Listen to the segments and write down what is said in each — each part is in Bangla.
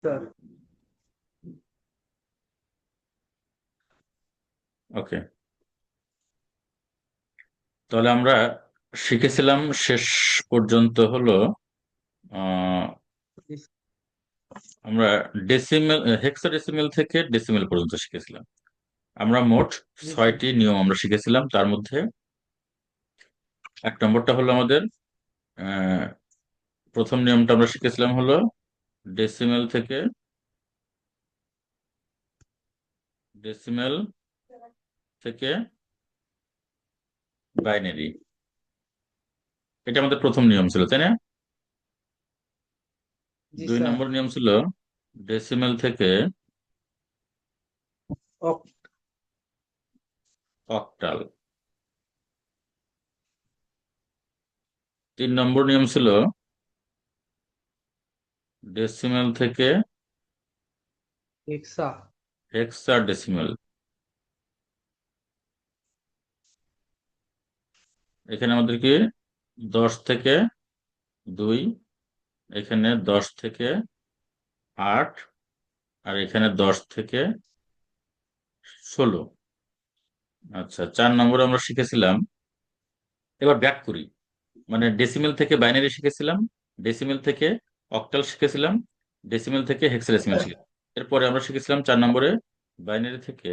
স্যার। ওকে, তাহলে আমরা শিখেছিলাম শেষ পর্যন্ত হলো আহ, আমরা ডেসিমেল হেক্সাডেসিমেল থেকে ডেসিমেল পর্যন্ত শিখেছিলাম। আমরা মোট জি স্যার। 6টি নিয়ম আমরা শিখেছিলাম। তার মধ্যে এক নম্বরটা হলো আমাদের আহ, প্রথম নিয়মটা আমরা শিখেছিলাম হলো ডেসিমেল থেকে ডেসিমেল থেকে বাইনারি। এটা আমাদের প্রথম নিয়ম ছিল, তাই না? জি দুই স্যার। নম্বর নিয়ম ছিল ডেসিমেল থেকে অক- অক্টাল। তিন নম্বর নিয়ম ছিল ডেসিমেল থেকে হেক্সা। হেক্সাডেসিমেল। এখানে আমাদের কি 10 থেকে 2, এখানে 10 থেকে 8, আর এখানে 10 থেকে 16। আচ্ছা, 4 নম্বরে আমরা শিখেছিলাম, এবার ব্যাক করি, মানে ডেসিমেল থেকে বাইনারি শিখেছিলাম, ডেসিমেল থেকে অক্টাল শিখেছিলাম, ডেসিমেল থেকে হেক্সাডেসিমেল শিখেছিলাম। এরপরে আমরা শিখেছিলাম 4 নম্বরে বাইনারি থেকে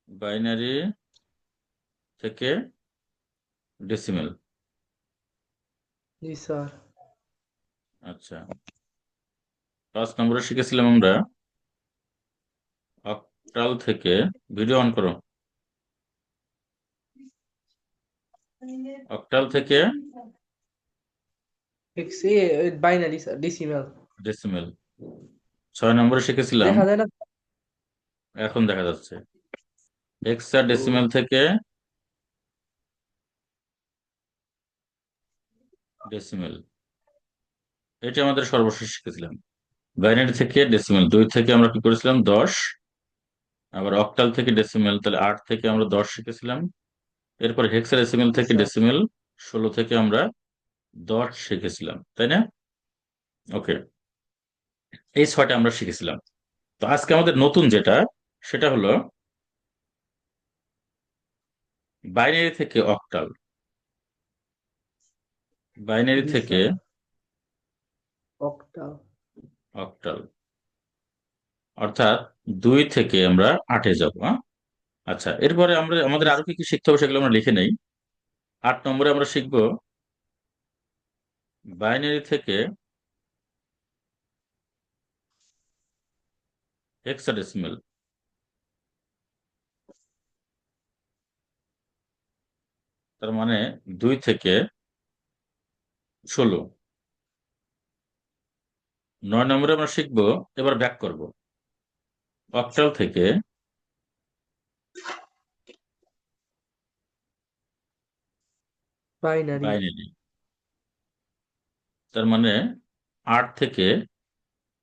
বাইনারি থেকে ডেসিমেল। জি স্যার। আচ্ছা, 5 নম্বরে শিখেছিলাম আমরা অক্টাল থেকে, ভিডিও অন করো, অক্টাল থেকে hex binary sir, decimal. Decimal. 6 নম্বরে শিখেছিলাম, দেখা যায় না। এখন দেখা যাচ্ছে, হেক্সাডেসিমেল থেকে ডেসিমেল। এটা আমাদের সর্বশেষ শিখেছিলাম। বাইনারি থেকে ডেসিমেল 2 থেকে আমরা কি করেছিলাম 10, আবার অক্টাল থেকে ডেসিমেল তাহলে 8 থেকে আমরা 10 শিখেছিলাম। এরপর হেক্সাডেসিমেল জি থেকে স্যার। ডেসিমেল 16 থেকে আমরা 10 শিখেছিলাম, তাই না? ওকে, এই 6টা আমরা শিখেছিলাম। তো আজকে আমাদের নতুন যেটা, সেটা হলো বাইনারি থেকে অক্টাল। বাইনারি জি থেকে স্যার। অক্টা। অক্টাল, অর্থাৎ 2 থেকে আমরা 8-এ যাবো, হ্যাঁ? আচ্ছা, এরপরে আমরা জি আমাদের আরো কি কি শিখতে হবে সেগুলো আমরা লিখে নেই। 8 নম্বরে আমরা শিখবো বাইনারি থেকে হেক্সাডেসিমেল। তার মানে 2 থেকে 16। 9 নম্বরে আমরা শিখবো, এবার ব্যাক করব, অক্টাল থেকে বাইনারি। বাইনারি। তার মানে 8 থেকে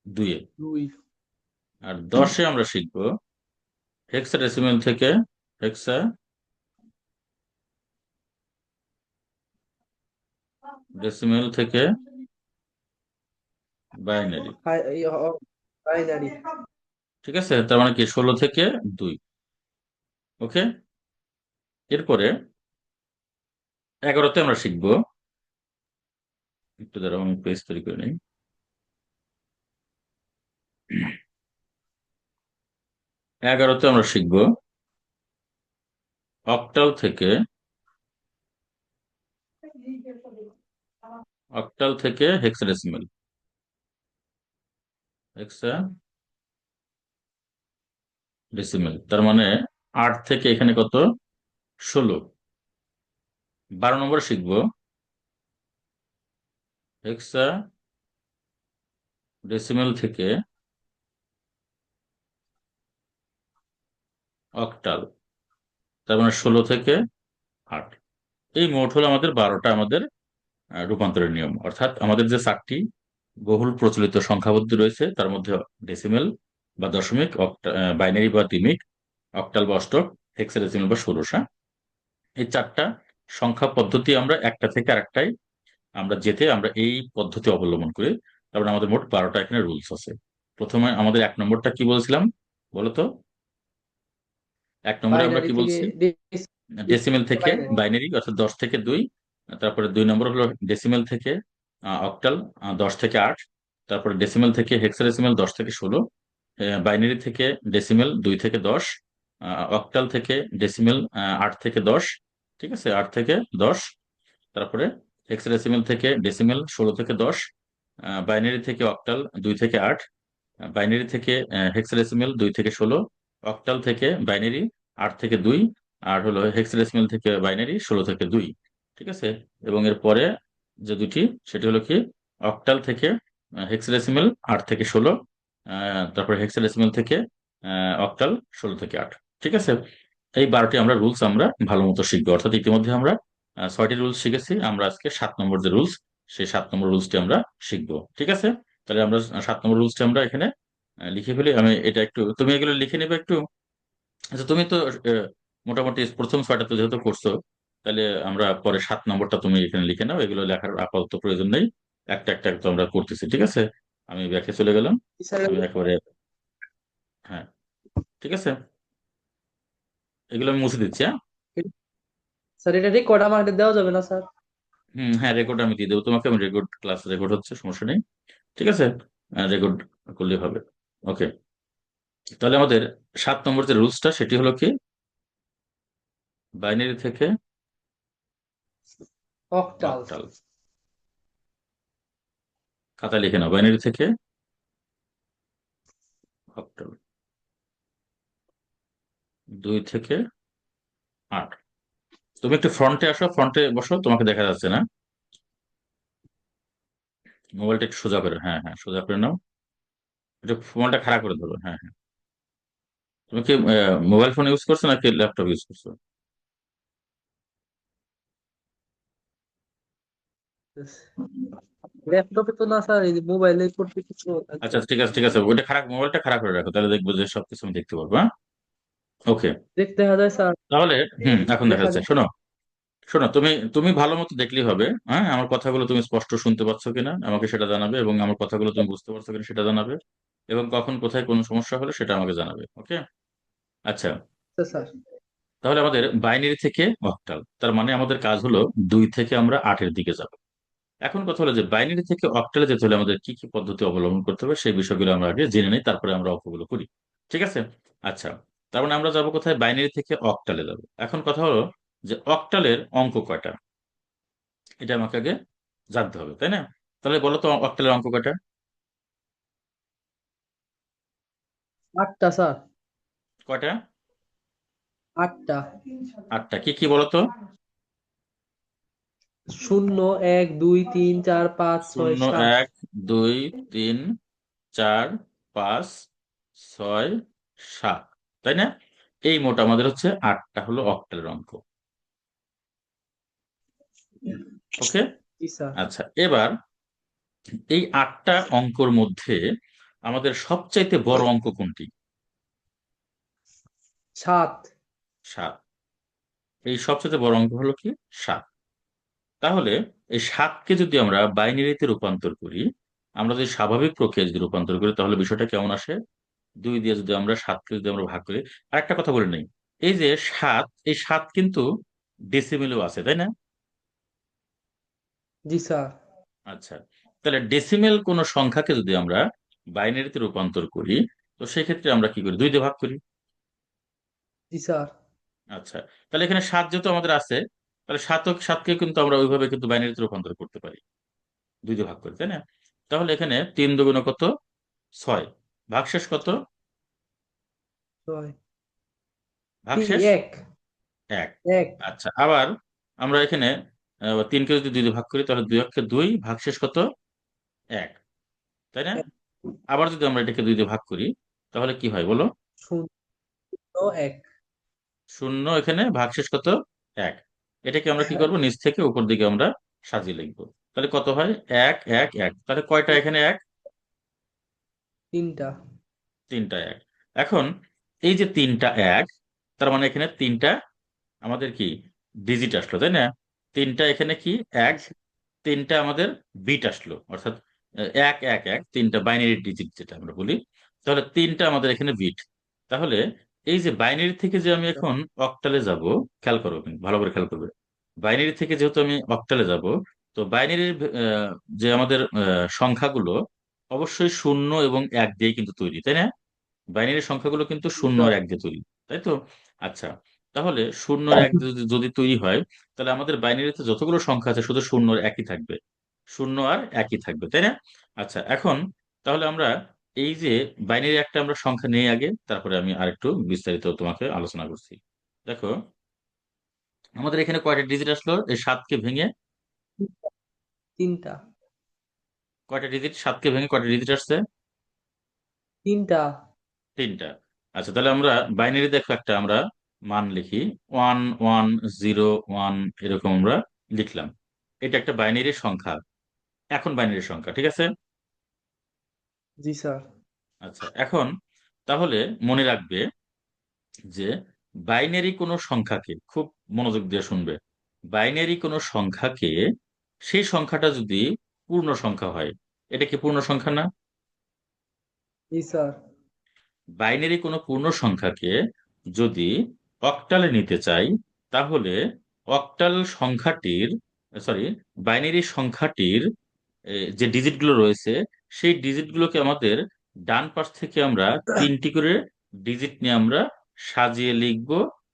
2-এ। দুই। আর 10-এ আমরা শিখবো হেক্সাডেসিমেল থেকে হেক্সা ডেসিমেল থেকে বাইনারি। বাইনারি। ঠিক আছে, তার মানে কি 16 থেকে 2। ওকে, এরপরে 11তে আমরা শিখবো, একটু দাঁড়াও আমি পেজ তৈরি করে নিই। 11তে আমরা শিখবো অক্টাল থেকে হেক্সাডেসিমেল। হেক্সাডেসিমেল তার মানে 8 থেকে এখানে কত, 16। 12 নম্বরে শিখবো হেক্সা ডেসিমেল থেকে অক্টাল, তার মানে 16 থেকে 8। এই মোট হলো আমাদের 12টা আমাদের রূপান্তরের নিয়ম। অর্থাৎ আমাদের যে 4টি বহুল প্রচলিত সংখ্যা পদ্ধতি রয়েছে, তার মধ্যে ডেসিমেল বা দশমিক, বাইনারি বা দ্বিমিক, অক্টাল বা অষ্টক, হেক্সাডেসিমেল বা ষোড়শা, এই 4টা সংখ্যা পদ্ধতি আমরা একটা থেকে আরেকটাই আমরা যেতে আমরা এই পদ্ধতি অবলম্বন করি। তারপরে আমাদের মোট 12টা এখানে রুলস আছে। প্রথমে আমাদের 1 নম্বরটা কি বলছিলাম বলো তো? 1 নম্বরে আমরা বাইনারি কি থেকে বলছি? ডেসিমেল থেকে বাইনারি। বাইনারি অর্থাৎ 10 থেকে 2। তারপরে 2 নম্বর হলো ডেসিমেল থেকে অক্টাল, 10 থেকে 8। তারপরে ডেসিমেল থেকে হেক্সাডেসিমেল, 10 থেকে 16। বাইনারি থেকে ডেসিমেল, 2 থেকে 10। অক্টাল থেকে ডেসিমেল, 8 থেকে 10। ঠিক আছে, 8 থেকে 10। তারপরে হেক্সাডেসিমেল থেকে ডেসিমেল, 16 থেকে 10। বাইনারি থেকে অক্টাল, 2 থেকে 8। বাইনারি থেকে হেক্সাডেসিমেল, 2 থেকে 16। অক্টাল থেকে বাইনারি, 8 থেকে 2। আর হলো হেক্সাডেসিমেল থেকে বাইনারি, 16 থেকে 2। ঠিক আছে। এবং এর পরে যে দুটি, সেটি হলো কি, অক্টাল থেকে হেক্সাডেসিমেল, 8 থেকে 16। তারপরে হেক্সাডেসিমেল থেকে অক্টাল, 16 থেকে 8। ঠিক আছে। এই 12টি আমরা রুলস আমরা ভালো মতো শিখবো, অর্থাৎ ইতিমধ্যে আমরা 6টি রুলস শিখেছি। আমরা আজকে 7 নম্বর যে রুলস, সেই 7 নম্বর রুলসটি আমরা শিখবো। ঠিক আছে। তাহলে আমরা 7 নম্বর রুলসটি আমরা এখানে লিখে ফেলি। আমি এটা একটু, তুমি এগুলো লিখে নেবে একটু। আচ্ছা, তুমি তো মোটামুটি প্রথম 6টা তো যেহেতু করছো, তাহলে আমরা পরে 7 নম্বরটা তুমি এখানে লিখে নাও। এগুলো লেখার আপাতত প্রয়োজন নেই, একটা একটা তো আমরা করতেছি। ঠিক আছে। আমি ব্যাকে চলে গেলাম। স্যার আমি একেবারে, হ্যাঁ, ঠিক আছে, এগুলো আমি মুছে দিচ্ছি। হ্যাঁ, স্যার এটা রেকর্ড আমাকে দেওয়া যাবে না স্যার? হুম, হ্যাঁ, রেকর্ড আমি দিয়ে দেবো তোমাকে। আমি রেকর্ড, ক্লাস রেকর্ড হচ্ছে, সমস্যা নেই। ঠিক আছে, রেকর্ড করলেই হবে। ওকে। তাহলে আমাদের 7 নম্বর যে রুলসটা, সেটি হলো কি, বাইনারি থেকে অক্টাল। অক্টাল। খাতা লিখে নাও, বাইনারি থেকে অক্টাল, 2 থেকে 8। তুমি একটু ফ্রন্টে আসো, ফ্রন্টে বসো, তোমাকে দেখা যাচ্ছে না। মোবাইলটা একটু সোজা করে, হ্যাঁ হ্যাঁ, সোজা করে নাও। একটু ফোনটা খাড়া করে ধরো, হ্যাঁ হ্যাঁ। তুমি কি মোবাইল ফোন ইউজ করছো নাকি ল্যাপটপ ইউজ করছো? ল্যাপটপে তো না স্যার, এই যে মোবাইলে করতে কিছু আচ্ছা, ঠিক আছে ঠিক আছে, ওইটা খারাপ, মোবাইলটা খাড়া করে রাখো, তাহলে দেখবো যে সবকিছু আমি দেখতে পারবো। হ্যাঁ, ওকে। দেখতে দেখা যায় স্যার। তাহলে হুম, এখন দেখা দেখা যাচ্ছে। যায়। শোনো, শোনো, তুমি তুমি ভালো মতো দেখলেই হবে। হ্যাঁ, আমার কথাগুলো তুমি স্পষ্ট শুনতে পাচ্ছ কিনা আমাকে সেটা জানাবে, এবং আমার কথাগুলো তুমি বুঝতে পারছো কিনা সেটা জানাবে, এবং কখন কোথায় কোনো সমস্যা হলে সেটা আমাকে জানাবে। ওকে। আচ্ছা, আচ্ছা স্যার। তাহলে আমাদের বাইনারি থেকে অক্টাল, তার মানে আমাদের কাজ হলো 2 থেকে আমরা 8-এর দিকে যাব। এখন কথা হলো যে বাইনারি থেকে অক্টালে যেতে হলে আমাদের কি কি পদ্ধতি অবলম্বন করতে হবে, সেই বিষয়গুলো আমরা আগে জেনে নিই, তারপরে আমরা অঙ্কগুলো করি। ঠিক আছে। আচ্ছা, তার মানে আমরা যাবো কোথায়? বাইনারি থেকে অক্টালে যাব। এখন কথা হলো যে অক্টালের অঙ্ক কয়টা, এটা আমাকে আগে জানতে হবে, তাই না? তাহলে বলো তো, অক্টালের অঙ্ক কয়টা? আটটা স্যার। কয়টা? আটটা। 8টা। কি কি বলো তো? 0, 1, 2, 3, 4, 5, 6, শূন্য, 7। 1, 2, 3, 4, 5, 6, 7, তাই না? এই মোট আমাদের হচ্ছে 8টা হলো অক্টালের অঙ্ক। ওকে। জি স্যার। আচ্ছা, এবার এই 8টা অঙ্কর মধ্যে আমাদের সবচাইতে বড় অঙ্ক কোনটি? 7। 7। এই সবচাইতে বড় অঙ্ক হলো কি? 7। তাহলে এই 7কে যদি আমরা বাইনারিতে রূপান্তর করি, আমরা যদি স্বাভাবিক প্রক্রিয়ায় যদি রূপান্তর করি, তাহলে বিষয়টা কেমন আসে? 2 দিয়ে যদি আমরা 7কে যদি আমরা ভাগ করি। আর একটা কথা বলে নেই, এই যে 7, এই 7 কিন্তু ডেসিমেলেও আছে, তাই না? জি স্যার। আচ্ছা, তাহলে ডেসিমেল কোন সংখ্যাকে যদি আমরা বাইনারিতে রূপান্তর করি, তো সেক্ষেত্রে আমরা কি করি? 2 দিয়ে ভাগ করি। জি স্যার। আচ্ছা, তাহলে এখানে 7 যেহেতু আমাদের আছে, তাহলে 7কে কিন্তু আমরা ওইভাবে কিন্তু বাইনারিতে রূপান্তর করতে পারি, 2 দিয়ে ভাগ করি, তাই না? তাহলে এখানে 3 দুগুণ কত? 6। ভাগশেষ কত? 6, ভাগশেষ 1, 1। 1। আচ্ছা, আবার আমরা এখানে 3কে যদি 2 দিয়ে ভাগ করি, তাহলে 2 × 2 ভাগশেষ কত? 1, তাই না? আবার যদি আমরা এটাকে 2 দিয়ে ভাগ করি, তাহলে কি হয় বলো? 0, 1। শূন্য, এখানে ভাগশেষ কত? 1। এটাকে আমরা কি করবো? নিচ থেকে উপর দিকে আমরা সাজিয়ে লিখবো। তাহলে কত হয়? 1 1 1। তাহলে কয়টা এখানে 1? 3টা। 3টা 1। এখন এই যে 3টা 1, তার মানে এখানে 3টা আমাদের কি ডিজিট আসলো, তাই না? 3টা এখানে কি 1, 3টা আমাদের বিট আসলো, অর্থাৎ এক এক এক তিনটা বাইনারি ডিজিট যেটা আমরা বলি, তাহলে তিনটা আমাদের এখানে বিট। তাহলে এই যে বাইনারি থেকে যে আমি এখন অক্টালে যাব, খেয়াল করো কিন্তু ভালো করে খেয়াল করবে। বাইনারি থেকে যেহেতু আমি অক্টালে যাব, তো বাইনারির যে আমাদের সংখ্যাগুলো অবশ্যই শূন্য এবং এক দিয়ে কিন্তু তৈরি, তাই না? বাইনারি সংখ্যাগুলো কিন্তু জি শূন্য আর স্যার। এক দিয়ে তৈরি, তাই তো? আচ্ছা, তাহলে শূন্য আর এক দিয়ে যদি যদি তৈরি হয়, তাহলে আমাদের বাইনারিতে যতগুলো সংখ্যা আছে শুধু শূন্য আর একই থাকবে, শূন্য আর একই থাকবে, তাই না? আচ্ছা, এখন তাহলে আমরা এই যে বাইনারি একটা আমরা সংখ্যা নিয়ে আগে, তারপরে আমি আরেকটু বিস্তারিত তোমাকে আলোচনা করছি। দেখো, আমাদের এখানে কয়টা ডিজিট আসলো এই সাতকে ভেঙে? তিনটা। কয়টা ডিজিট, সাতকে ভেঙে কয়টা ডিজিট আসছে? তিনটা। তিনটা। আচ্ছা, তাহলে আমরা বাইনারি দেখো একটা আমরা মান লিখি, 1101, এরকম আমরা লিখলাম। এটা একটা বাইনারি সংখ্যা, এখন বাইনারি সংখ্যা, ঠিক আছে? জি স্যার। আচ্ছা, এখন তাহলে মনে রাখবে যে বাইনারি কোনো সংখ্যাকে, খুব মনোযোগ দিয়ে শুনবে, বাইনারি কোনো সংখ্যাকে, সেই সংখ্যাটা যদি পূর্ণ সংখ্যা হয়, এটা কি পূর্ণ সংখ্যা না? জি স্যার। বাইনারি কোনো পূর্ণ সংখ্যাকে যদি অক্টালে নিতে চাই, তাহলে অক্টাল সংখ্যাটির, সরি, বাইনারি সংখ্যাটির যে ডিজিটগুলো রয়েছে, সেই ডিজিটগুলোকে আমাদের ডান পাশ থেকে আমরা তিনটি করে ডিজিট নিয়ে আমরা সাজিয়ে লিখব।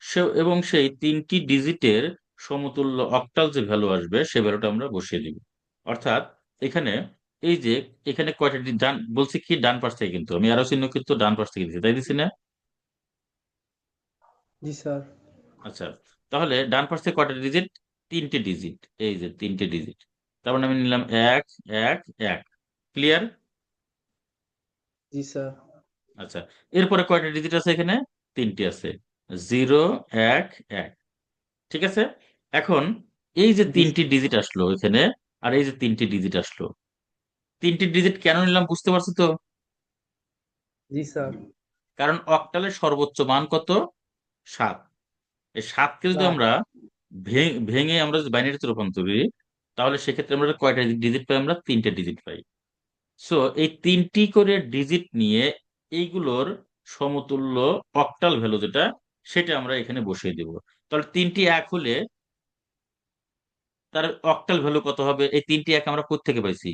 সে এবং সেই তিনটি ডিজিটের সমতুল্য অক্টাল যে ভ্যালু আসবে সে ভ্যালুটা আমরা বসিয়ে দিব। অর্থাৎ এখানে এই যে এখানে কয়টা ডান বলছি কি, ডান পাশ থেকে, কিন্তু আমি আরো চিহ্ন কিন্তু ডান পাশ থেকে দিচ্ছি, তাই দিচ্ছি না? জি স্যার। আচ্ছা, তাহলে ডান পাশ থেকে কয়টা ডিজিট? তিনটে ডিজিট, এই যে তিনটে ডিজিট। তার মানে আমি নিলাম এক, এক, এক। ক্লিয়ার? জি স্যার। আচ্ছা, এরপরে কয়টা ডিজিট আছে এখানে? তিনটি আছে, জিরো, এক, এক। ঠিক আছে। এখন এই যে জি তিনটি ডিজিট আসলো এখানে, আর এই যে তিনটি ডিজিট আসলো, তিনটি ডিজিট কেন নিলাম বুঝতে পারছো তো? জি স্যার। কারণ অক্টালের সর্বোচ্চ মান কত? সাত। এই সাতকে যদি সাত। আমরা ভেঙে আমরা যদি বাইনারিতে রূপান্তর করি, তাহলে সেক্ষেত্রে আমরা কয়টা ডিজিট পাই? আমরা তিনটে ডিজিট পাই। সো এই তিনটি করে ডিজিট নিয়ে এইগুলোর সমতুল্য অক্টাল ভ্যালু যেটা, সেটা আমরা এখানে বসিয়ে দেব। তাহলে তিনটি এক হলে তার অক্টাল ভ্যালু কত হবে? এই তিনটি এক আমরা কোত্থেকে পাইছি?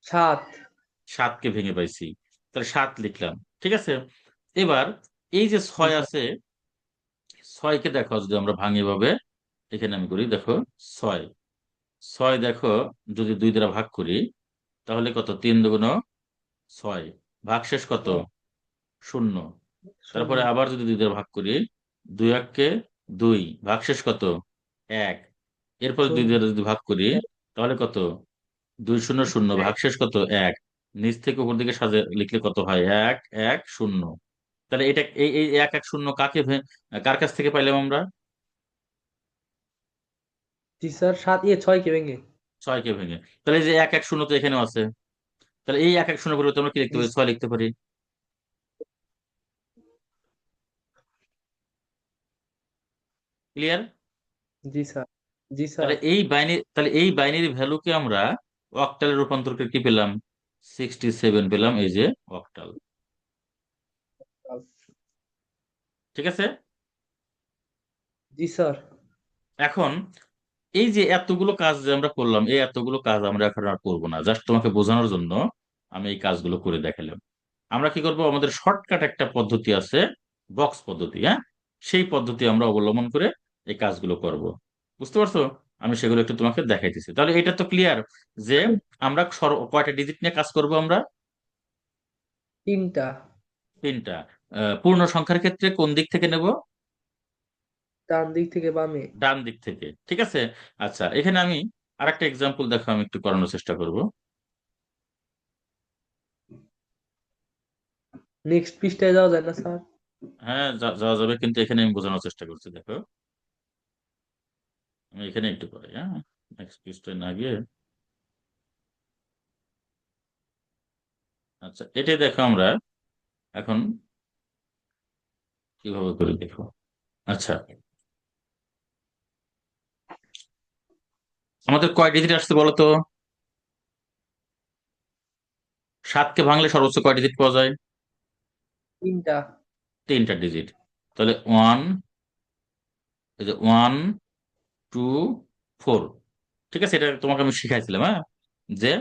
সাত। সাতকে ভেঙে পাইছি, তাহলে সাত লিখলাম। ঠিক আছে। এবার এই যে জি ছয় স্যার। আছে, ছয়কে দেখো যদি আমরা ভাঙি ভাবে, এখানে আমি করি দেখো, ছয়, ছয় দেখো, যদি দুই দ্বারা ভাগ করি তাহলে কত? তিন দুগুণ ছয়, ভাগশেষ কত? ছয়। শূন্য। শূন্য। তারপরে আবার যদি দুই দ্বারা ভাগ করি, দুই এককে দুই, ভাগশেষ কত? এক। এরপরে দুই শূন্য। দ্বারা যদি ভাগ করি এক। তাহলে কত? দুই শূন্য শূন্য, ভাগশেষ কত? এক। নিচ থেকে উপর দিকে সাজে লিখলে কত হয়? এক, এক, শূন্য। তাহলে এটা এই এই এক এক শূন্য কার কাছ থেকে পাইলাম আমরা? জি স্যার। সাত ছয় কে ভেঙে। ছয়কে ভেঙে। তাহলে এই যে এক এক শূন্য তো এখানেও আছে, তাহলে এই এক এক শূন্য পরিবর্তে আমরা কি লিখতে জি পারি? ছয় লিখতে পারি। ক্লিয়ার? জি স্যার। জি স্যার। তাহলে এই বাইনারি ভ্যালুকে আমরা অক্টালে রূপান্তর করে কি পেলাম? 67 পেলাম, এই যে অক্টাল। ঠিক আছে। জি স্যার। এখন এই যে এতগুলো কাজ যে আমরা করলাম, এই এতগুলো কাজ আমরা এখন আর করবো না, জাস্ট তোমাকে বোঝানোর জন্য আমি এই কাজগুলো করে দেখালাম। আমরা কি করব, আমাদের শর্টকাট একটা পদ্ধতি আছে, বক্স পদ্ধতি, হ্যাঁ, সেই পদ্ধতি আমরা অবলম্বন করে এই কাজগুলো করব। বুঝতে পারছো? আমি সেগুলো একটু তোমাকে দেখাইতেছি। তাহলে এটা তো ক্লিয়ার যে আমরা কয়টা ডিজিট নিয়ে কাজ করব আমরা? তিনটা। তিনটা। পূর্ণ সংখ্যার ক্ষেত্রে কোন দিক থেকে নেব? ডান দিক থেকে বামে। ডান দিক থেকে, ঠিক আছে। আচ্ছা, এখানে আমি আরেকটা এক্সাম্পল দেখো, আমি একটু করানোর চেষ্টা করব। নেক্সট পৃষ্ঠায় যাওয়া যায় না স্যার? হ্যাঁ, যাওয়া যাবে, কিন্তু এখানে আমি বোঝানোর চেষ্টা করছি দেখো। আমি এখানে একটু করি, হ্যাঁ, নেক্সট পৃষ্ঠায় না গিয়ে। আচ্ছা, এটাই দেখো আমরা এখন কিভাবে করি দেখো। আচ্ছা, আমাদের কয় ডিজিট আসছে বলো তো? সাতকে ভাঙলে সর্বোচ্চ কয় ডিজিট পাওয়া যায়? তিনটা। তিনটা ডিজিট। তাহলে ওয়ান, এই যে ওয়ান, টু, ফোর। ঠিক আছে, এটা তোমাকে আমি শিখাইছিলাম, হ্যাঁ, যে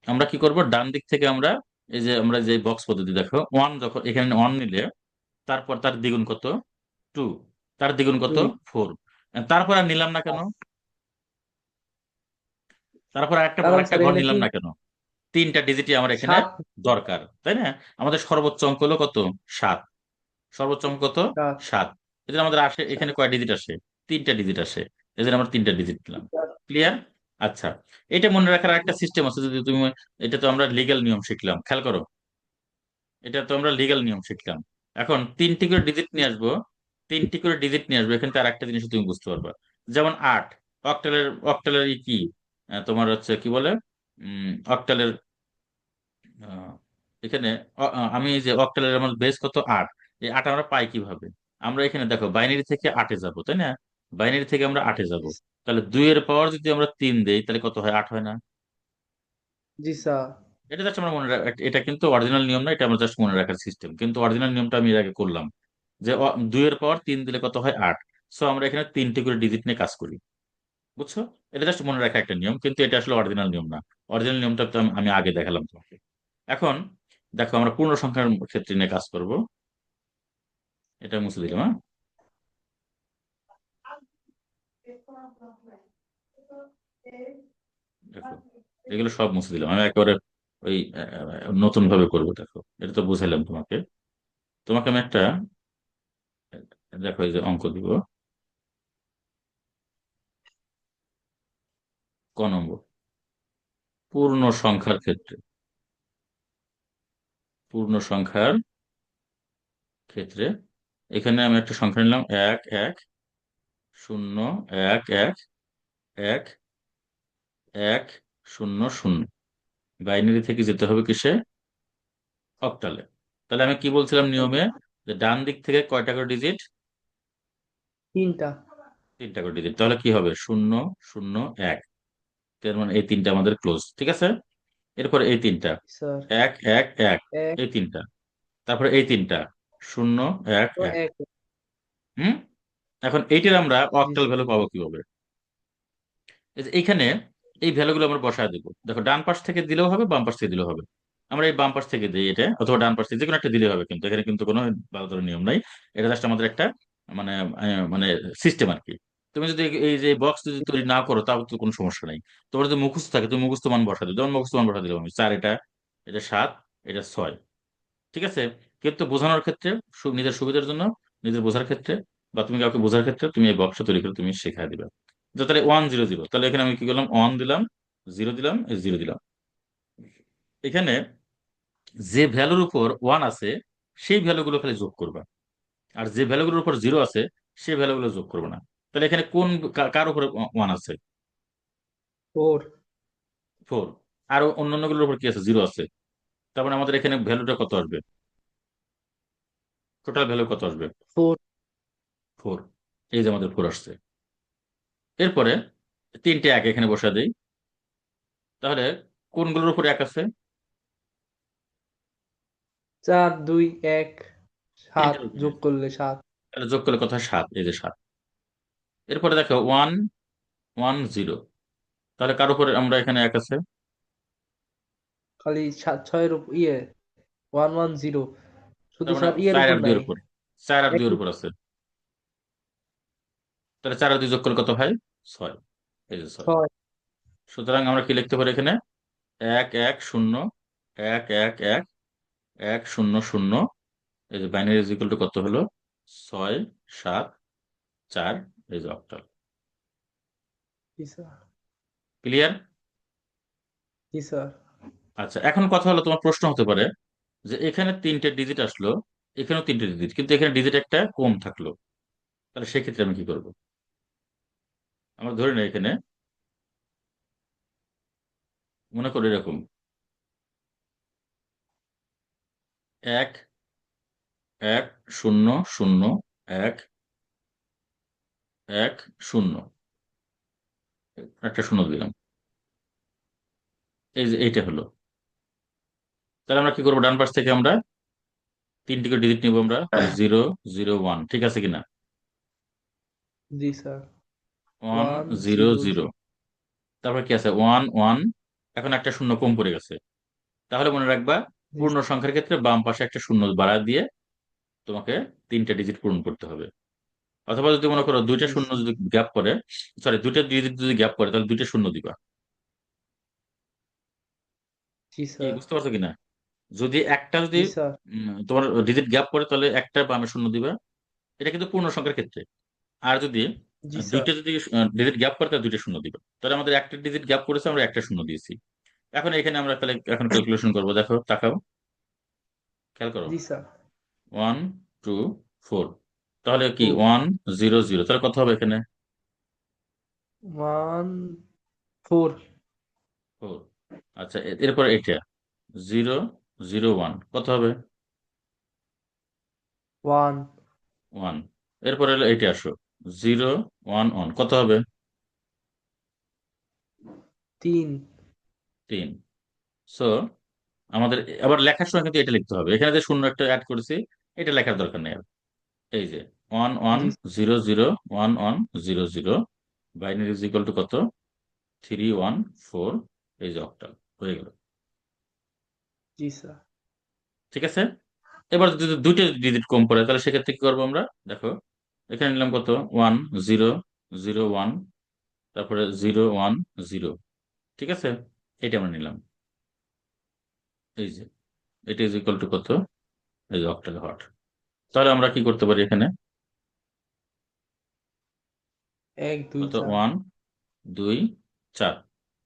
আমরা কি করব, ডান দিক থেকে আমরা এই যে আমরা যে বক্স পদ্ধতি, দেখো ওয়ান যখন এখানে ওয়ান নিলে তারপর তার দ্বিগুণ কত? টু। তার দ্বিগুণ কত? দুই। ফোর। তারপর আর নিলাম না কেন? তারপর আরেকটা কারণ আরেকটা স্যার ঘর এখানে নিলাম তিন না কেন? তিনটা ডিজিটই আমার এখানে সাত। দরকার, তাই না? আমাদের সর্বোচ্চ অঙ্ক হলো কত? সাত। সর্বোচ্চ অঙ্ক কত? সাত। সাত। এদের আমাদের আসে এখানে সাত। কয় ডিজিট আসে? তিনটা ডিজিট আসে। এদের আমরা তিনটা ডিজিট পেলাম। ক্লিয়ার? আচ্ছা, এটা মনে রাখার একটা সিস্টেম আছে, যদি তুমি, এটা তো আমরা লিগ্যাল নিয়ম শিখলাম, খেয়াল করো, এটা তো আমরা লিগ্যাল নিয়ম শিখলাম। এখন তিনটি করে ডিজিট নিয়ে আসবো, তিনটি করে ডিজিট নিয়ে আসবো, এখানে তার একটা জিনিস তুমি বুঝতে পারবা। যেমন আট, অক্টালের অক্টালের কি, তোমার হচ্ছে কি বলে, অক্টালের, আহ, এখানে আমি এই যে অক্টালের আমার বেস কত? আট। এই আট আমরা পাই কিভাবে? আমরা এখানে দেখো বাইনারি থেকে আটে যাব, তাই না? বাইনারি থেকে আমরা আটে যাব। তাহলে দুই এর পাওয়ার যদি আমরা তিন দেই তাহলে কত হয়? আট হয় না? জি স্যার। এটা জাস্ট আমরা এটা কিন্তু অরিজিনাল নিয়ম না, এটা আমরা জাস্ট মনে রাখার সিস্টেম, কিন্তু অরিজিনাল নিয়মটা আমি এর আগে করলাম, যে দুই এর পাওয়ার তিন দিলে কত হয়? আট। সো আমরা এখানে তিনটি করে ডিজিট নিয়ে কাজ করি, বুঝছো? এটা জাস্ট মনে রাখা একটা নিয়ম, কিন্তু এটা আসলে অরিজিনাল নিয়ম না। অরিজিনাল নিয়মটা তো আমি আগে দেখালাম তোমাকে। এখন দেখো, আমরা পূর্ণ সংখ্যার ক্ষেত্রে নিয়ে কাজ করব। এটা মুছে দিলাম, হ্যাঁ। দেখো, এগুলো সব মুছে দিলাম আমি একেবারে, ওই নতুন ভাবে করবো। দেখো, এটা তো বুঝাইলাম তোমাকে। তোমাকে আমি একটা, দেখো এই যে অঙ্ক দিব, ক নম্বর, পূর্ণ সংখ্যার ক্ষেত্রে, পূর্ণ সংখ্যার ক্ষেত্রে এখানে আমি একটা সংখ্যা নিলাম, এক এক, শূন্য, এক এক, এক, এক, শূন্য শূন্য। বাইনারি থেকে যেতে হবে কিসে? অক্টালে। তাহলে আমি কি বলছিলাম নিয়মে, যে ডান দিক থেকে কয়টা করে ডিজিট? তিনটা। তিনটা করে ডিজিট। তাহলে কি হবে? শূন্য, শূন্য, এক। তার মানে এই তিনটা আমাদের ক্লোজ, ঠিক আছে। এরপরে এই তিনটা, স্যার। এক এক এক, এক। এই তিনটা। তারপরে এই তিনটা, শূন্য, এক ও এক। এক। হুম। এখন এইটার আমরা জি অক্টাল স্যার। ভ্যালু পাবো কিভাবে? এই যে এইখানে এই ভ্যালুগুলো আমরা বসায় দেবো। দেখো, ডান পাশ থেকে দিলেও হবে, বাম পাশ থেকে দিলেও হবে। আমরা এই বাম পাশ থেকে দিই এটা, অথবা ডান পাশ থেকে, যে কোনো একটা দিলে হবে, কিন্তু এখানে কিন্তু কোনো বাধ্যতামূলক নিয়ম নাই। এটা জাস্ট আমাদের একটা মানে মানে সিস্টেম আর কি। তুমি যদি এই যে বক্স যদি তৈরি না করো তাও তো কোনো সমস্যা নাই। তোমার যদি মুখস্থ থাকে তুমি মুখস্থ মান বসা দিও, যেমন মুখস্থ মান বসা দিলাম আমি চার, এটা, এটা সাত, এটা ছয়। ঠিক আছে। কিন্তু বোঝানোর ক্ষেত্রে, নিজের সুবিধার জন্য, নিজের বোঝার ক্ষেত্রে, বা তুমি কাউকে বোঝার ক্ষেত্রে তুমি এই বক্সটা তৈরি করে তুমি শেখায় দিবে। তো তাহলে ওয়ান জিরো জিরো, তাহলে এখানে আমি কি করলাম? ওয়ান দিলাম, জিরো দিলাম, এই জিরো দিলাম। এখানে যে ভ্যালুর উপর ওয়ান আছে সেই ভ্যালুগুলো খালি যোগ করবা, আর যে ভ্যালুগুলোর উপর জিরো আছে সেই ভ্যালুগুলো যোগ করবে না। তাহলে এখানে কোন কার উপরে ওয়ান আছে? ফোর। ফোর। আর অন্যান্যগুলোর উপর কি আছে? জিরো আছে। তার মানে আমাদের এখানে ভ্যালুটা কত আসবে? টোটাল ভ্যালু কত আসবে? ফোর। ফোর। এই যে আমাদের ফোর আসছে। এরপরে তিনটে এক এখানে বসা দেই। তাহলে কোনগুলোর উপর এক আছে? চার, দুই, এক, সাত তিনটের উপরে। যোগ করলে সাত। তাহলে যোগ করলে কত হয়? সাত। এই যে সাত। এরপরে দেখো ওয়ান, ওয়ান, জিরো। তাহলে কার উপরে আমরা এখানে এক আছে? খালি সাত ছয়ের ইয়ে 110। তার শুধু মানে স্যার ইয়ের চার উপর আর দুইয়ের নাই। উপর, চার আর এক। দুইয়ের উপর আছে। তাহলে চার আর দুই যোগ করলে কত হয়? ছয়। এই যে ছয়। ছয়। সুতরাং আমরা কি লিখতে পারি এখানে? এক এক শূন্য, এক এক এক, এক শূন্য শূন্য। এই যে বাইনারি ইজ ইকুয়াল টু কত হলো? ছয়, সাত, চার। এই যে অক্টাল। জি স্যার। ক্লিয়ার? জি স্যার। আচ্ছা, এখন কথা হলো, তোমার প্রশ্ন হতে পারে যে এখানে তিনটে ডিজিট আসলো, এখানেও তিনটে ডিজিট, কিন্তু এখানে ডিজিট একটা কম থাকলো, তাহলে সেক্ষেত্রে আমি কি করবো? আমরা ধরে নিই এখানে, মনে করি এরকম, এক এক শূন্য শূন্য, এক এক শূন্য, একটা শূন্য দিলাম। এই যে এইটা হলো, তাহলে আমরা কি করবো, ডান পাশ থেকে আমরা তিনটি করে ডিজিট নিবো আমরা, তাহলে 0 0 1, ঠিক আছে কিনা? জি স্যার। 1 ওয়ান 0 জিরো 0, তারপর কি আছে 1 1, এখন একটা শূন্য কম পড়ে গেছে। তাহলে মনে রাখবা, জি পূর্ণ সংখ্যার ক্ষেত্রে বাম পাশে একটা শূন্য বাড়া দিয়ে তোমাকে তিনটা ডিজিট পূরণ করতে হবে। অথবা যদি মনে করো দুইটা জি শূন্য স্যার। যদি গ্যাপ করে, সরি দুইটা ডিজিট যদি গ্যাপ করে, তাহলে দুইটা শূন্য দিবা। জি কি স্যার। বুঝতে পারছো কিনা? যদি একটা যদি জি স্যার। তোমার ডিজিট গ্যাপ করে, তাহলে একটা বামে শূন্য দিবা। এটা কিন্তু পূর্ণ সংখ্যার ক্ষেত্রে। আর যদি জি স্যার। দুইটা যদি ডিজিট গ্যাপ করে, তাহলে দুইটা শূন্য দিবা। তাহলে আমাদের একটা ডিজিট গ্যাপ করেছে, আমরা একটা শূন্য দিয়েছি। এখন এখানে আমরা তাহলে এখন ক্যালকুলেশন করবো, দেখো তাকাও, খেয়াল করো। জি স্যার। 1 2 4, তাহলে কি টু। 1 0 0, তাহলে কত হবে এখানে? 1 4। 4। আচ্ছা, এরপর এটা 0 0 1, কত হবে? 1। 1। এরপর হলো এটা, আসো 0 1 1, কত হবে? 3। 3। সো আমাদের আবার লেখার সময় কিন্তু এটা লিখতে হবে, এখানে যে শূন্য একটা অ্যাড করেছি, এটা লেখার দরকার নেই আর। এই যে 1 1 জি 0 0 1 1 0 0, বাইনারি ইজ ইকুয়াল টু কত? 3 1 4, এই যে অক্টাল হয়ে গেল। জি স্যার। ঠিক আছে। এবার যদি দুইটা ডিজিট কম পড়ে, তাহলে সেক্ষেত্রে কি করবো আমরা, দেখো এখানে নিলাম কত, 1 0 0 1, তারপরে 0 1 0, ঠিক আছে, এটা আমরা নিলাম। এই যে এটা ইজ ইকুয়াল টু কত, এই যে অক্টাল হট। তাহলে আমরা কি করতে পারি এখানে, 1 2 কত, 4। 1 2 4,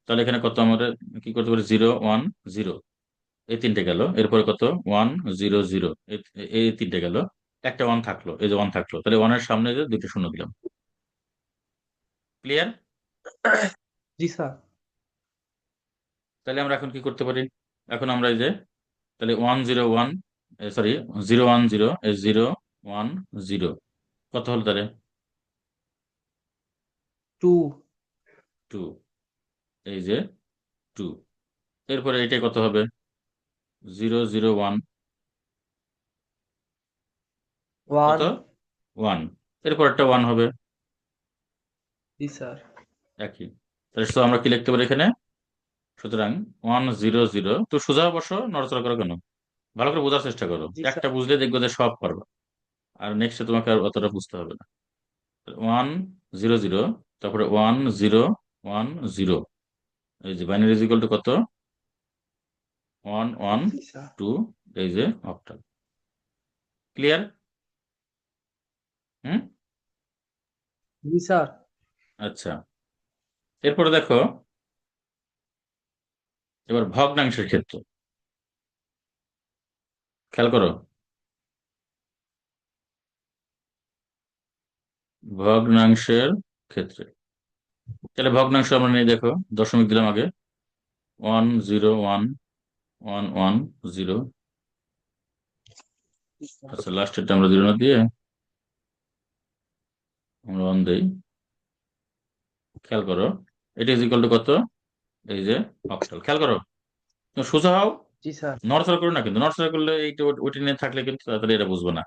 তাহলে এখানে কত আমরা কি করতে পারি, 0 1 0, এই তিনটে গেল। এরপরে কত, 1 0 0, এই তিনটে গেল। একটা ওয়ান থাকলো, এই যে ওয়ান থাকলো, তাহলে ওয়ানের সামনে যে দুইটা শূন্য দিলাম। ক্লিয়ার? জি স্যার। তাহলে আমরা এখন কি করতে পারি, এখন আমরা এই যে, তাহলে 1 0 1, সরি 0 1 0, 0 1 0, কত হলো তাহলে? 2। 2, এই যে 2। এরপরে এটাই কত হবে, 0 0 1, কত, 1। 1। এরপর একটা ওয়ান হবে, জি স্যার। একই। তাহলে শুধু আমরা কি লিখতে পারি এখানে, সুতরাং 1 0 0, তো সোজা বসো, নড়াচড়া করো কেন, ভালো করে বোঝার চেষ্টা করো, জি একটা স্যার। বুঝলে দেখবো যে সব পারবা। আর নেক্সটে তোমাকে আর অতটা বুঝতে হবে না। 1 0 0, তারপরে 1 0 1 0, এই যে বাইনারি ইজ ইকুয়াল টু কত, 1 1 জি স্যার। 2, এই যে অক্টাল। ক্লিয়ার? হুম। জি স্যার। আচ্ছা, এরপরে দেখো, এবার ভগ্নাংশের ক্ষেত্রে খেয়াল করো, ভগ্নাংশের ক্ষেত্রে, তাহলে ভগ্নাংশ আমরা নিয়ে দেখো, দশমিক দিলাম আগে, 1 0 1 1 1 0। জি স্যার। আচ্ছা, লাস্টেরটা আমরা 0 না দিয়ে আমরা 1 দিই। খেয়াল করো, এটা ইজ ইকুয়াল টু কত, এই যে অক্টাল। খেয়াল করো, তুমি সোজা হও, জি স্যার। নড়াচড়া করো না, কিন্তু নড়াচড়া করলে এইটা ওইটা নিয়ে থাকলে কিন্তু তাড়াতাড়ি এটা বুঝবো না।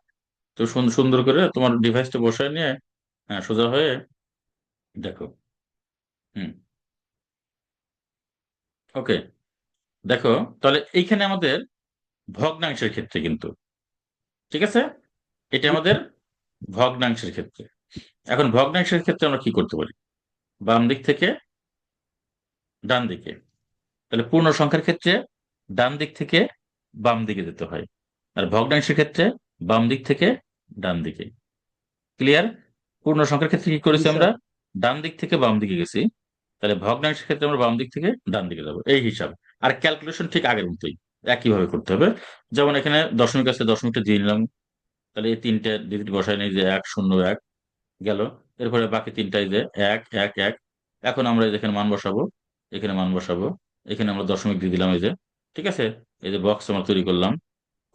তো সুন্দর করে তোমার ডিভাইসটা বসায় নিয়ে, হ্যাঁ সোজা হয়ে দেখো। হুম। ওকে, দেখো, তাহলে এইখানে আমাদের ভগ্নাংশের ক্ষেত্রে কিন্তু, ঠিক আছে, এটা জি আমাদের ভগ্নাংশের ক্ষেত্রে। এখন ভগ্নাংশের ক্ষেত্রে আমরা কি করতে পারি, বাম দিক থেকে ডান দিকে, তাহলে পূর্ণ সংখ্যার ক্ষেত্রে ডান দিক থেকে বাম দিকে যেতে হয়, আর ভগ্নাংশের ক্ষেত্রে বাম দিক থেকে ডান দিকে। ক্লিয়ার? পূর্ণ সংখ্যার ক্ষেত্রে কি জি করেছি স্যার। আমরা, ডান দিক থেকে বাম দিকে গেছি, তাহলে ভগ্নাংশের ক্ষেত্রে আমরা বাম দিক থেকে ডান দিকে যাবো, এই হিসাব। আর ক্যালকুলেশন ঠিক আগের মতোই, একইভাবে করতে হবে। যেমন এখানে দশমিক আছে, দশমিকটা দিয়ে নিলাম, তাহলে এই তিনটে ডিজিট বসায় নেই, যে 1 0 1 গেল। এরপরে বাকি তিনটাই যে 1 1 1। এখন আমরা এই যে এখানে মান বসাবো, এখানে মান বসাবো, এখানে আমরা দশমিক দিয়ে দিলাম, এই যে, ঠিক আছে, এই যে বক্স আমরা তৈরি করলাম,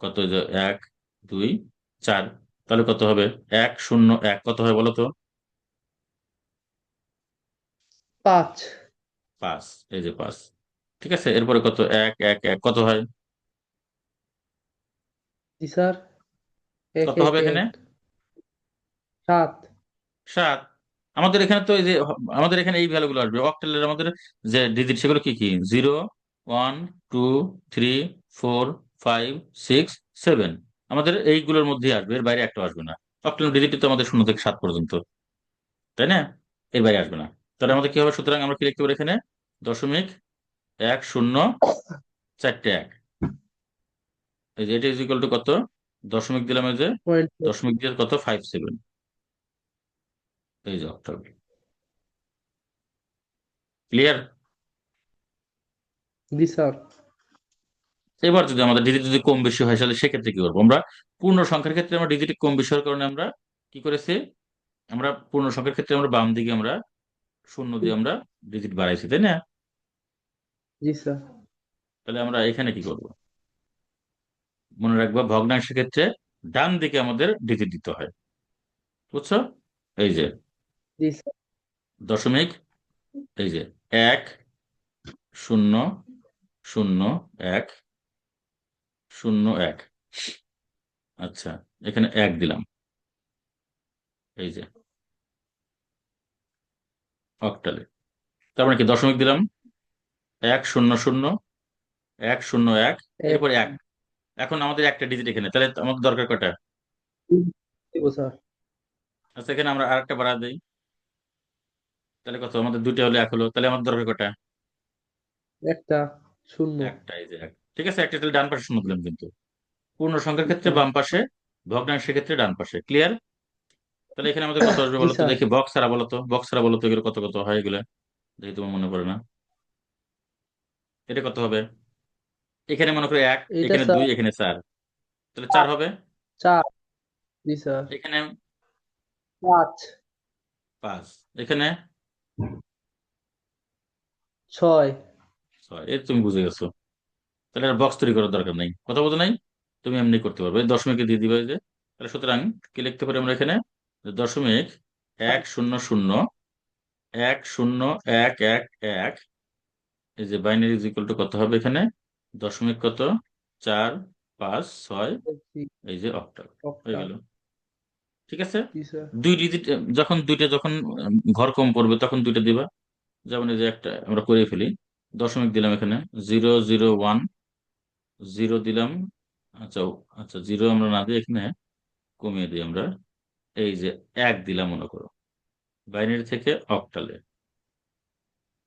কত, এই যে 1 2 4, তাহলে কত হবে, 1 0 1, কত হয় বলো তো? 5। 5, এই যে 5। ঠিক আছে, এরপরে কত, 1 1 1, কত হয়? জি স্যার। এক কত এক হবে এখানে? এক 7। 7। আমাদের এখানে তো এই যে আমাদের এখানে এই ভ্যালুগুলো আসবে অক্টালের, আমাদের যে ডিজিট সেগুলো কি কি? 0, 1, 2, 3, 4, 5, 6, 7। আমাদের এইগুলোর মধ্যেই আসবে, এর বাইরে একটা আসবে না। অক্টাল ডিজিট তো আমাদের 0 থেকে 7 পর্যন্ত, তাই না? এর বাইরে আসবে না। তাহলে আমাদের কি হবে? সুতরাং আমরা কি লিখতে পারি এখানে? 0.10, 4টে 1। এই যে এটা ইজ ইকুয়াল টু কত? দশমিক দিলাম, এই যে পয়েন্ট। দশমিক দিয়ে কত? 5, 7। এই যে অক্টাল। ক্লিয়ার? জি স্যার। এবার যদি আমাদের ডিজিট যদি কম বেশি হয়, তাহলে সেক্ষেত্রে কি করবো আমরা? পূর্ণ সংখ্যার ক্ষেত্রে আমরা ডিজিট কম বেশি হওয়ার কারণে আমরা কি করেছি? আমরা পূর্ণ সংখ্যার ক্ষেত্রে আমরা বাম দিকে আমরা শূন্য দিয়ে আমরা ডিজিট বাড়াইছি, তাই না? জি স্যার। তাহলে আমরা এখানে কি করব? মনে রাখবো, ভগ্নাংশের ক্ষেত্রে ডান দিকে আমাদের ডিজিট দিতে হয়। বুঝছো? এই যে জি স্যার। দশমিক, এই যে 1, 0, 0, 1, 0, 1। আচ্ছা, এখানে 1 দিলাম, এই যে অক্টালে। তার মানে কি? দশমিক দিলাম, 1, 0, 0, 1, 0, 1, এক এরপর 1। এখন আমাদের একটা ডিজিট এখানে, তাহলে আমাদের দরকার কয়টা? দিব স্যার। আচ্ছা, এখানে আমরা আরেকটা বাড়া দিই, তাহলে কত? আমাদের দুইটা হলে 1 হলো, তাহলে আমাদের দরকার কয়টা? একটা শূন্য। একটা, এই যে 1। ঠিক আছে, একটা, তাহলে ডান পাশে শূন্য দিলাম কিন্তু। পূর্ণ সংখ্যার জি ক্ষেত্রে স্যার। বাম পাশে, ভগ্নাংশের ক্ষেত্রে ডান পাশে। ক্লিয়ার? তাহলে এখানে আমাদের কত আসবে জি বলো তো স্যার। দেখি? বক্স ছাড়া বলো তো, বক্স ছাড়া বলো তো এগুলো কত কত হয় এগুলো, দেখি তোমার মনে পড়ে না। এটা কত হবে? এখানে মনে করো 1, এইটা এখানে স্যার 2, এখানে 4, তাহলে 4 হবে। 4। জি স্যার। এখানে 5। 5, এখানে 6। 6। এই তুমি বুঝে গেছো। তাহলে আর বক্স তৈরি করার দরকার নাই, কথা বলতে নাই। তুমি এমনি করতে পারবে, এই দশমিকে দিয়ে দিবে, এই যে। তাহলে সুতরাং কি লিখতে পারি আমরা এখানে? যে দশমিক 1, 0, 0, 1, 0, 1, 1, 1। এই যে বাইনারি ইজ ইকুয়াল টু কত হবে এখানে? দশমিক কত? 4, 5, 6। এই যে অক্টাল হয়ে একটা। গেল। ঠিক আছে। জি স্যার। দুই ডিজিট, যখন দুইটা, যখন ঘর কম পড়বে তখন দুইটা দিবা। যেমন এই যে একটা আমরা করে ফেলি, দশমিক দিলাম এখানে, 0, 0, 1, 0 দিলাম। আচ্ছা, আচ্ছা, 0 আমরা না দিয়ে এখানে কমিয়ে দিই আমরা। এই যে 1 দিলাম মনে করো, বাইনারি থেকে অক্টালে।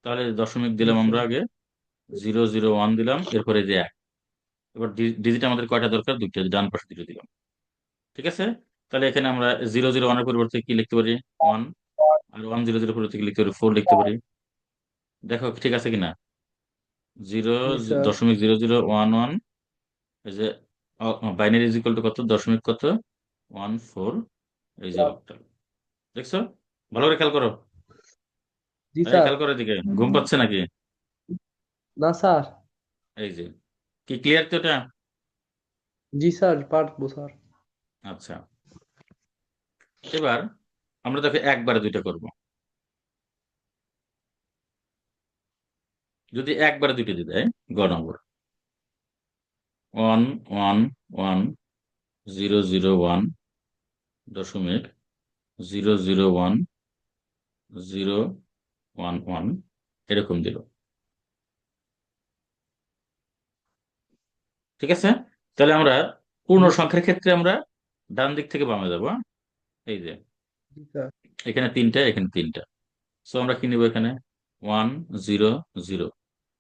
তাহলে দশমিক জি দিলাম আমরা স্যার। আগে, 0, 0, 1 দিলাম, এরপরে যে 1। এবার ডিজিট আমাদের কয়টা দরকার? দুইটা, ডান পাশে দুটো দিলাম। ঠিক আছে। তাহলে এখানে আমরা 0, 0, 1 এর পরিবর্তে কি লিখতে পারি? 1। আর 1, 0, 0 পরিবর্তে কি লিখতে পারি? 4 লিখতে পারি। দেখো ঠিক আছে কিনা? জিরো, জি স্যার। 0.0011। এই যে বাইনারি ইজ ইকুয়াল টু কত? দশমিক কত? 1, 4। এই যে অক্টাল। দেখছো? ভালো করে খেয়াল করো। জি এই স্যার। খেয়াল করো এদিকে, ঘুম পাচ্ছে নাকি? না স্যার। এই যে, কি ক্লিয়ার তো এটা? জি স্যার, পারবো স্যার। আচ্ছা, এবার আমরা দেখো একবারে দুইটা করব। যদি একবারে দুইটা দিয়ে দেয়, গ নম্বর, 1, 1, 1, 0, 0, 1, দশমিক 0, 0, 1, 0, 1, 1, এরকম দিল। ঠিক আছে। তাহলে আমরা পূর্ণ জি সংখ্যার ক্ষেত্রে আমরা ডান দিক থেকে বামে যাবো, হ্যাঁ? এই যে জি স্যার। এখানে 3টা, এখানে 3টা। সো আমরা কি নিবো এখানে? 1, 0, 0।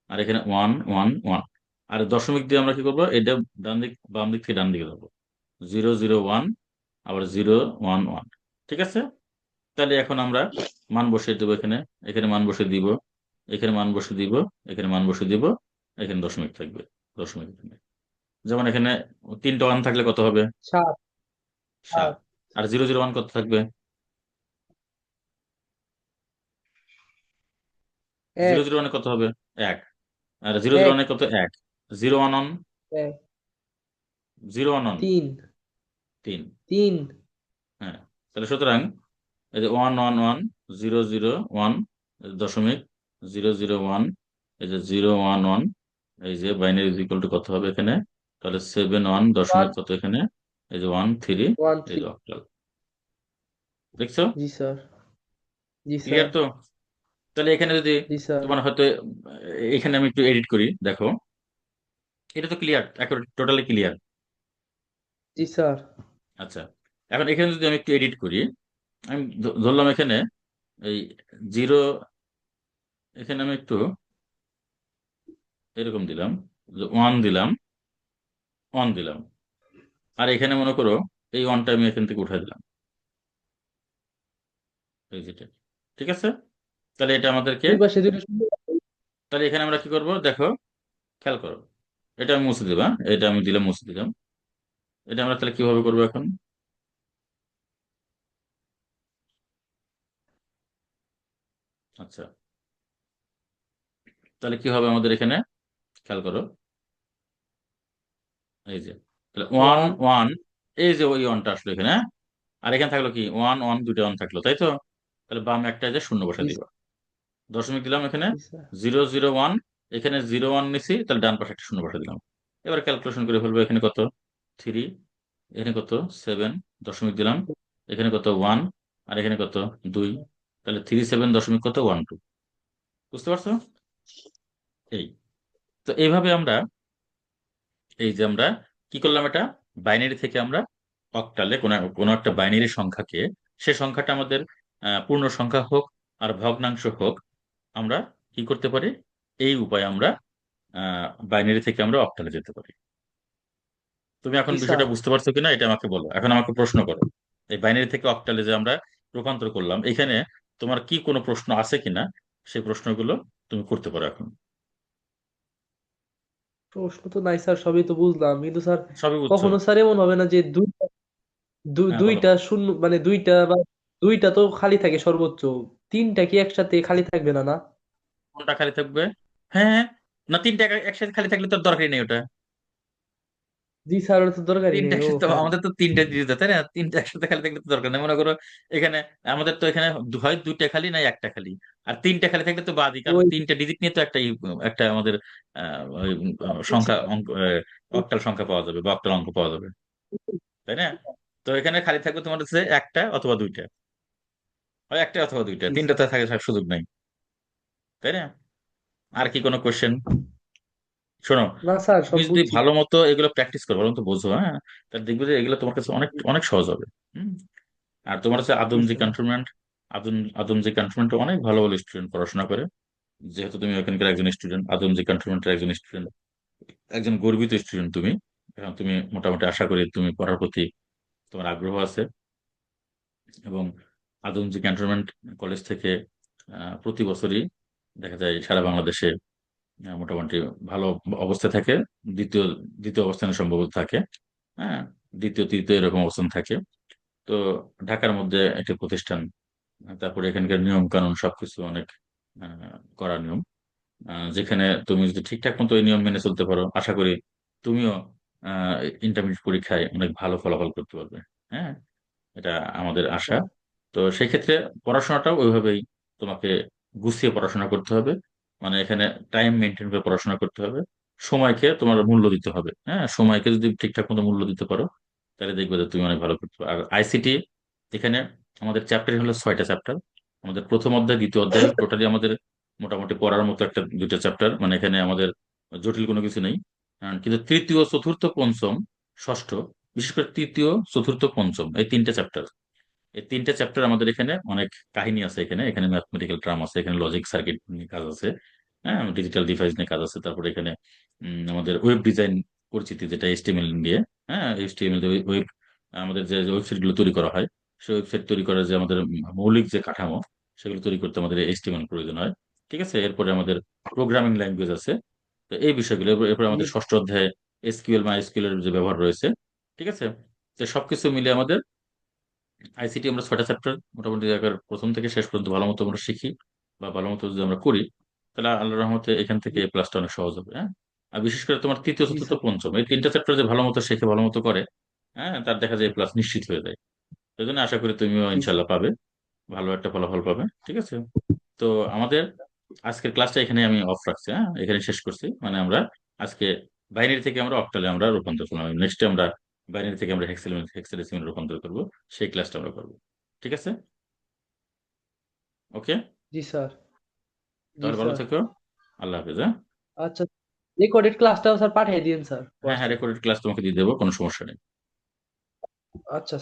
আর এখানে 1, 1, 1। আর দশমিক দিয়ে আমরা কি করবো? এটা ডান দিক, বাম দিক থেকে ডান দিকে যাবো। 0, 0, 1, আবার 0, 1, 1। ঠিক আছে। তাহলে এখন আমরা মান বসিয়ে দেবো এখানে, এখানে মান বসিয়ে দিব, এখানে মান বসিয়ে দিব, এখানে মান বসিয়ে দিব, এখানে দশমিক থাকবে। দশমিক এখানে, যেমন এখানে 3টা 1 থাকলে কত হবে? 7। 7। 7। আর 0, 0, 1 কত থাকবে? জিরো 1। জিরো ওয়ানে কত হবে? 1। আর 0, 0, 1 কত? 1। 0, 1, 1। 1। 0, 1, 1। 3। 3। 3। হ্যাঁ। তাহলে সুতরাং এই যে 1, 1, 1, 0, 0, 1, দশমিক 0, 0, 1, এই যে 0, 1, 1, এই যে বাইনারি ইজ ইকুয়াল টু কত হবে এখানে? তাহলে 7 1 ওয়ান দশমিক কত এখানে, এই যে 1 3, ওয়ান এই থ্রি যে অক্টাল। দেখছো? জি স্যার। জি স্যার। ক্লিয়ার তো? তাহলে এখানে যদি জি স্যার। তোমার হয়তো এখানে আমি একটু এডিট করি, দেখো এটা তো ক্লিয়ার, একেবারে টোটালি ক্লিয়ার। জি স্যার। আচ্ছা, এখন এখানে যদি আমি একটু এডিট করি, আমি ধরলাম এখানে এই 0, এখানে আমি একটু এরকম দিলাম, 1 দিলাম, 1 দিলাম, আর এখানে মনে করো এই 1টা আমি এখান থেকে উঠাই দিলাম, এই যেটা। ঠিক আছে? তাহলে এটা আমাদেরকে, দুই পাশে দুইটা শূন্য। তাহলে এখানে আমরা কি করব দেখো, খেয়াল করো, এটা আমি মুছে দিবা, এটা আমি দিলাম, মুছে দিলাম। এটা আমরা তাহলে কিভাবে করবো এখন? আচ্ছা, তাহলে কি হবে আমাদের এখানে, খেয়াল করো, এই যে, তাহলে ওয়ান ওয়ান। ওয়ান, এই যে ওই ওয়ানটা আসলো এখানে, হ্যাঁ? আর এখানে থাকলো কি 1 1, দুটো 1 থাকলো, তাই তো? তাহলে বাম একটা যে শূন্য বসা জি দিবা, দশমিক দিলাম এখানে, জি স্যার। 0 0 1, এখানে 0 1 নিছি, তাহলে ডান পাশে একটা শূন্য বসা দিলাম। এবার ক্যালকুলেশন করে ফেলবো, এখানে কত 3, এখানে কত 7, দশমিক দিলাম, এখানে কত 1, আর এখানে কত 2, তাহলে 3 7 দশমিক কত 1 2। বুঝতে পারছো? এই, তো এইভাবে আমরা, এই যে আমরা কি করলাম, এটা বাইনারি থেকে আমরা অক্টালে কোনো কোনো একটা বাইনারি সংখ্যাকে, সে সংখ্যাটা আমাদের পূর্ণ সংখ্যা হোক আর ভগ্নাংশ হোক, আমরা কি করতে পারি, এই উপায়ে আমরা বাইনারি থেকে আমরা অক্টালে যেতে পারি। তুমি এখন জি স্যার। বিষয়টা বুঝতে পারছো কিনা এটা আমাকে বলো, এখন আমাকে প্রশ্ন করো। এই বাইনারি থেকে অক্টালে যে আমরা রূপান্তর করলাম, এখানে তোমার কি কোনো প্রশ্ন আছে কিনা, সেই প্রশ্নগুলো তুমি করতে পারো এখন। প্রশ্ন তো নাই স্যার, সবই তো বুঝলাম, কিন্তু স্যার সবই বুঝছো? কখনো স্যার এমন হবে না যে হ্যাঁ, বলো। দুইটা শূন্য, মানে দুইটা বা দুইটা তো খালি থাকে সর্বোচ্চ, তিনটা কি একসাথে খালি থাকবে না না? কোনটা খালি থাকবে? হ্যাঁ, না, তিনটা একসাথে খালি থাকলে তোর দরকারই নেই ওটা। জি স্যার, ওটা তো দরকারই তিনটা নেই। ও একসাথে, হ্যাঁ। আমাদের তো তিনটা দিয়ে দিতে, তাই না? তিনটা একসাথে খালি থাকলে তো দরকার নেই, মনে করো এখানে আমাদের তো এখানে হয় দুইটা খালি নাই একটা খালি, আর তিনটা খালি থাকলে তো বাদই, কারণ ওই তিনটা ডিজিট নিয়ে তো একটা একটা আমাদের ওই, সংখ্যা অঙ্ক, অক্টাল সংখ্যা পাওয়া যাবে বা অক্টাল অঙ্ক পাওয়া যাবে, তাই না? তো এখানে খালি থাকবে তোমার হচ্ছে একটা অথবা দুইটা, হয় একটা অথবা দুইটা, জি স্যার। তিনটাতে থাকার সুযোগ নাই, তাই না? আর কি কোনো কোশ্চেন? শোনো, না স্যার, তুমি সব যদি বুঝছি। ভালো মতো এগুলো প্র্যাকটিস করো, ভালো মতো বোঝো, হ্যাঁ, তাহলে দেখবে যে এগুলো তোমার কাছে অনেক অনেক সহজ হবে। হুম। আর তোমার হচ্ছে জি আদমজি স্যার। ক্যান্টনমেন্ট, আদমজি ক্যান্টনমেন্টে অনেক ভালো ভালো স্টুডেন্ট পড়াশোনা করে। যেহেতু তুমি ওখানকার একজন স্টুডেন্ট, আদমজি ক্যান্টনমেন্টের একজন স্টুডেন্ট, একজন গর্বিত স্টুডেন্ট তুমি। এখন তুমি মোটামুটি আশা করি তুমি পড়ার প্রতি তোমার আগ্রহ আছে, এবং আদমজি ক্যান্টনমেন্ট কলেজ থেকে প্রতি বছরই দেখা যায় সারা বাংলাদেশে মোটামুটি ভালো অবস্থায় থাকে, দ্বিতীয় দ্বিতীয় অবস্থানে সম্ভবত থাকে, হ্যাঁ, দ্বিতীয় তৃতীয় এরকম অবস্থান থাকে। তো ঢাকার মধ্যে একটি প্রতিষ্ঠান, তারপরে এখানকার নিয়ম কানুন সবকিছু অনেক কড়া নিয়ম, যেখানে তুমি যদি ঠিকঠাক মতো এই নিয়ম মেনে চলতে পারো, আশা করি তুমিও ইন্টারমিডিয়েট পরীক্ষায় অনেক ভালো ফলাফল করতে পারবে। হ্যাঁ, এটা আমাদের আশা। স্যার। তো সেই ক্ষেত্রে পড়াশোনাটাও ওইভাবেই তোমাকে গুছিয়ে পড়াশোনা করতে হবে, মানে এখানে টাইম মেনটেন করে পড়াশোনা করতে হবে, সময়কে তোমার মূল্য দিতে হবে। হ্যাঁ, সময়কে যদি ঠিকঠাক মতো মূল্য দিতে পারো, তাহলে দেখবে যে তুমি অনেক ভালো করতে পারো। আর আইসিটি, এখানে আমাদের চ্যাপ্টার হলো 6টা চ্যাপ্টার। আমাদের প্রথম অধ্যায় দ্বিতীয় অধ্যায় টোটালি আমাদের মোটামুটি পড়ার মতো একটা দুইটা চ্যাপ্টার, মানে এখানে আমাদের জটিল কোনো কিছু নেই। কিন্তু তৃতীয় চতুর্থ পঞ্চম ষষ্ঠ, বিশেষ করে তৃতীয় চতুর্থ পঞ্চম, এই 3টে চ্যাপ্টার, এই 3টে চ্যাপ্টার আমাদের এখানে অনেক কাহিনী আছে, এখানে এখানে ম্যাথমেটিক্যাল টার্ম আছে, এখানে লজিক সার্কিট নিয়ে কাজ আছে, হ্যাঁ, ডিজিটাল ডিভাইস নিয়ে কাজ আছে, তারপরে এখানে আমাদের ওয়েব ডিজাইন পরিচিতি, যেটা এইচটিএমএল দিয়ে, হ্যাঁ, এইচটিএমএল ওয়েব, আমাদের যে ওয়েবসাইট গুলো তৈরি করা হয়, সেই ওয়েবসাইট তৈরি করার যে আমাদের মৌলিক যে কাঠামো, সেগুলো তৈরি করতে আমাদের এইচটিএমএল প্রয়োজন হয়। ঠিক আছে? এরপরে আমাদের প্রোগ্রামিং ল্যাঙ্গুয়েজ আছে। তো এই বিষয়গুলো, এরপরে জি আমাদের ষষ্ঠ অধ্যায়ে এসকিউএল মাই এসকিউএল এর যে ব্যবহার রয়েছে। ঠিক আছে? তো সবকিছু মিলে আমাদের আইসিটি আমরা 6টা চ্যাপ্টার মোটামুটি জায়গার প্রথম থেকে শেষ পর্যন্ত ভালো মতো আমরা শিখি বা ভালো মতো যদি আমরা করি, তাহলে আল্লাহ রহমতে এখান থেকে এই প্লাসটা অনেক সহজ হবে। হ্যাঁ, আর বিশেষ করে তোমার তৃতীয় জি চতুর্থ স্যার। পঞ্চম, এই 3টা চ্যাপ্টার যে ভালো মতো শেখে ভালো মতো করে, হ্যাঁ, তার দেখা যায় প্লাস নিশ্চিত হয়ে যায়। সেই জন্য আশা করি তুমিও জি স্যার। ইনশাল্লাহ পাবে, ভালো একটা ফলাফল পাবে। ঠিক আছে? তো আমাদের আজকের ক্লাসটা এখানে আমি অফ রাখছি, হ্যাঁ, এখানে শেষ করছি, মানে আমরা আজকে বাইনারি থেকে আমরা অক্টালে আমরা রূপান্তর করলাম, নেক্সটে আমরা বাইনারি থেকে আমরা হেক্সাডেসিমাল রূপান্তর করব, সেই ক্লাসটা আমরা করবো। ঠিক আছে? ওকে, জি স্যার। জি তাহলে ভালো স্যার। থেকো। আল্লাহ হাফেজ, হ্যাঁ। আচ্ছা, রেকর্ডেড ক্লাসটাও স্যার পাঠিয়ে দিন স্যার হ্যাঁ হ্যাঁ, হোয়াটসঅ্যাপে। রেকর্ডেড ক্লাস তোমাকে দিয়ে দেবো, কোনো সমস্যা নেই। আচ্ছা।